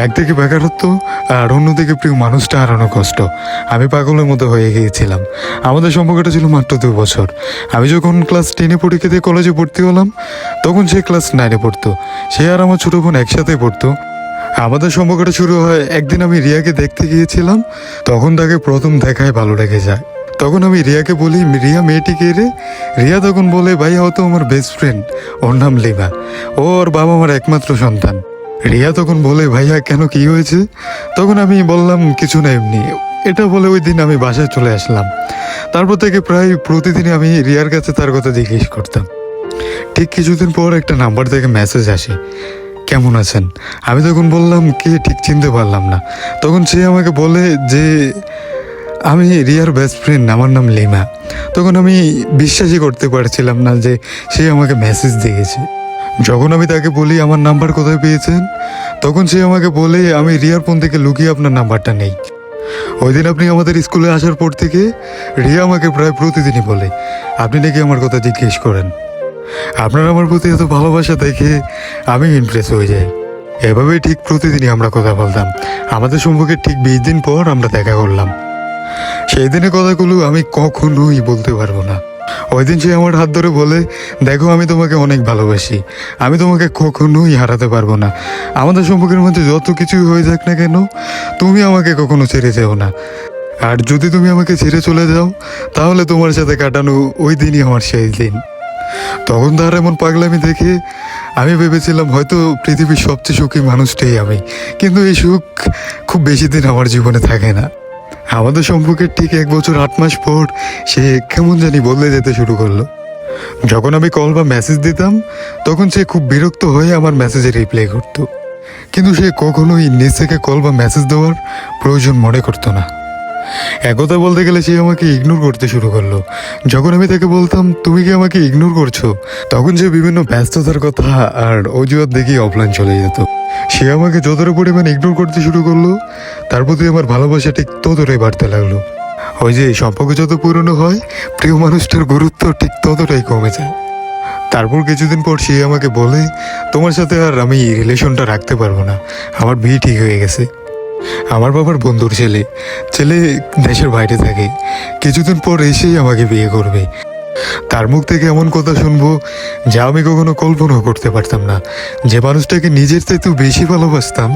একদিকে বেকারত্ব আর অন্যদিকে প্রিয় মানুষটা হারানো কষ্ট। আমি পাগলের মতো হয়ে গিয়েছিলাম। আমাদের সম্পর্কটা ছিল মাত্র 2 বছর। আমি যখন ক্লাস 10-এ পরীক্ষা দিয়ে কলেজে ভর্তি হলাম, তখন সে ক্লাস 9-এ পড়তো। সে আর আমার ছোটো বোন একসাথেই পড়তো। আমাদের সম্পর্কটা শুরু হয় একদিন আমি রিয়াকে দেখতে গিয়েছিলাম। তখন তাকে প্রথম দেখায় ভালো লেগে যায়। তখন আমি রিয়াকে বলি, রিয়া মেয়েটি কে রে? রিয়া তখন বলে, ভাইয়া ও তো আমার বেস্ট ফ্রেন্ড, ওর নাম লিমা, ও ওর বাবা আমার একমাত্র সন্তান। রিয়া তখন বলে, ভাইয়া কেন, কি হয়েছে? তখন আমি বললাম, কিছু না, এমনি। এটা বলে ওই দিন আমি বাসায় চলে আসলাম। তারপর থেকে প্রায় প্রতিদিনই আমি রিয়ার কাছে তার কথা জিজ্ঞেস করতাম। ঠিক কিছুদিন পর একটা নাম্বার থেকে মেসেজ আসে, কেমন আছেন? আমি তখন বললাম, কে, ঠিক চিনতে পারলাম না। তখন সে আমাকে বলে যে আমি রিয়ার বেস্ট ফ্রেন্ড, আমার নাম লিমা। তখন আমি বিশ্বাসই করতে পারছিলাম না যে সে আমাকে মেসেজ দিয়েছে। যখন আমি তাকে বলি আমার নাম্বার কোথায় পেয়েছেন, তখন সে আমাকে বলে, আমি রিয়ার ফোন থেকে লুকিয়ে আপনার নাম্বারটা নেই। ওই দিন আপনি আমাদের স্কুলে আসার পর থেকে রিয়া আমাকে প্রায় প্রতিদিনই বলে, আপনি নাকি আমার কথা জিজ্ঞেস করেন। আপনার আমার প্রতি এত ভালোবাসা দেখে আমি ইমপ্রেস হয়ে যাই। এভাবেই ঠিক প্রতিদিনই আমরা কথা বলতাম। আমাদের সম্পর্কে ঠিক 20 দিন পর আমরা দেখা করলাম। সেই দিনের কথাগুলো আমি কখনোই বলতে পারবো না। ওই দিন সে আমার হাত ধরে বলে, দেখো আমি তোমাকে অনেক ভালোবাসি, আমি তোমাকে কখনোই হারাতে পারবো না। আমাদের সম্পর্কের মধ্যে যত কিছুই হয়ে যাক না কেন, তুমি আমাকে কখনো ছেড়ে যেও না। আর যদি তুমি আমাকে ছেড়ে চলে যাও, তাহলে তোমার সাথে কাটানো ওই দিনই আমার শেষ দিন। তখন তার এমন পাগলামি দেখে আমি ভেবেছিলাম হয়তো পৃথিবীর সবচেয়ে সুখী মানুষটাই আমি। কিন্তু এই সুখ খুব বেশি দিন আমার জীবনে থাকে না। আমাদের সম্পর্কের ঠিক 1 বছর 8 মাস পর সে কেমন জানি বদলে যেতে শুরু করলো। যখন আমি কল বা মেসেজ দিতাম, তখন সে খুব বিরক্ত হয়ে আমার মেসেজে রিপ্লাই করতো। কিন্তু সে কখনোই নিজ থেকে কল বা মেসেজ দেওয়ার প্রয়োজন মনে করতো না। একথা বলতে গেলে সে আমাকে ইগনোর করতে শুরু করলো। যখন আমি তাকে বলতাম, তুমি কি আমাকে ইগনোর করছো, তখন সে বিভিন্ন ব্যস্ততার কথা আর অজুহাত দেখেই অফলাইন চলে যেত। সে আমাকে যতটা পরিমাণ ইগনোর করতে শুরু করলো, তার প্রতি আমার ভালোবাসা ঠিক ততটাই বাড়তে লাগলো। ওই যে সম্পর্ক যত পুরনো হয়, প্রিয় মানুষটার গুরুত্ব ঠিক ততটাই কমে যায়। তারপর কিছুদিন পর সে আমাকে বলে, তোমার সাথে আর আমি রিলেশনটা রাখতে পারবো না, আমার বিয়ে ঠিক হয়ে গেছে। আমার বাবার বন্ধুর ছেলে দেশের বাইরে থাকে, কিছুদিন পর এসেই আমাকে বিয়ে করবে। তার মুখ থেকে এমন কথা শুনবো যা আমি কখনো কল্পনাও করতে পারতাম না। যে মানুষটাকে নিজের চাইতেও বেশি ভালোবাসতাম,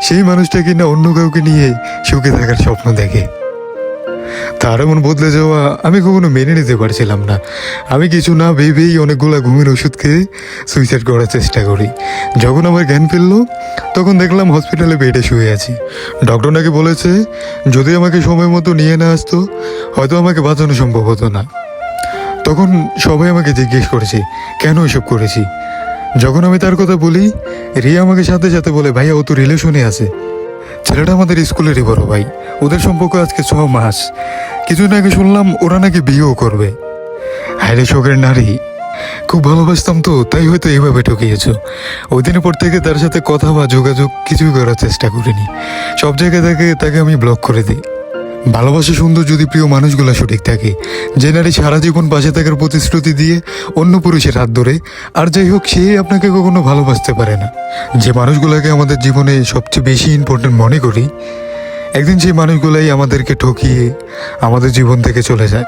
সেই মানুষটাকে না অন্য কাউকে নিয়ে সুখে থাকার স্বপ্ন দেখে। তার এমন বদলে যাওয়া আমি কখনো মেনে নিতে পারছিলাম না। আমি কিছু না ভেবেই অনেকগুলা ঘুমের ওষুধ খেয়ে সুইসাইড করার চেষ্টা করি। যখন আমার জ্ঞান ফিরলো, তখন দেখলাম হসপিটালে বেডে শুয়ে আছি। ডক্টর নাকি বলেছে যদি আমাকে সময় মতো নিয়ে না আসতো, হয়তো আমাকে বাঁচানো সম্ভব হতো না। তখন সবাই আমাকে জিজ্ঞেস করেছে কেন এসব করেছি। যখন আমি তার কথা বলি, রিয়া আমাকে সাথে সাথে বলে, ভাইয়া ও তো রিলেশনে আছে। ছেলেটা আমাদের স্কুলেরই বড় ভাই, ওদের সম্পর্ক আজকে 6 মাস। কিছুদিন আগে শুনলাম ওরা নাকি বিয়েও করবে। হায়রে শোকের নারী, খুব ভালোবাসতাম তো, তাই হয়তো এইভাবে ঠকিয়েছ। ওই দিনের পর থেকে তার সাথে কথা বা যোগাযোগ কিছুই করার চেষ্টা করিনি। সব জায়গায় তাকে আমি ব্লক করে দিই। ভালোবাসা সুন্দর যদি প্রিয় মানুষগুলো সঠিক থাকে। যে নারী সারা জীবন পাশে থাকার প্রতিশ্রুতি দিয়ে অন্য পুরুষের হাত ধরে, আর যাই হোক, সে আপনাকে কখনো ভালোবাসতে পারে না। যে মানুষগুলোকে আমাদের জীবনে সবচেয়ে বেশি ইম্পর্টেন্ট মনে করি, একদিন সেই মানুষগুলাই আমাদেরকে ঠকিয়ে আমাদের জীবন থেকে চলে যায়।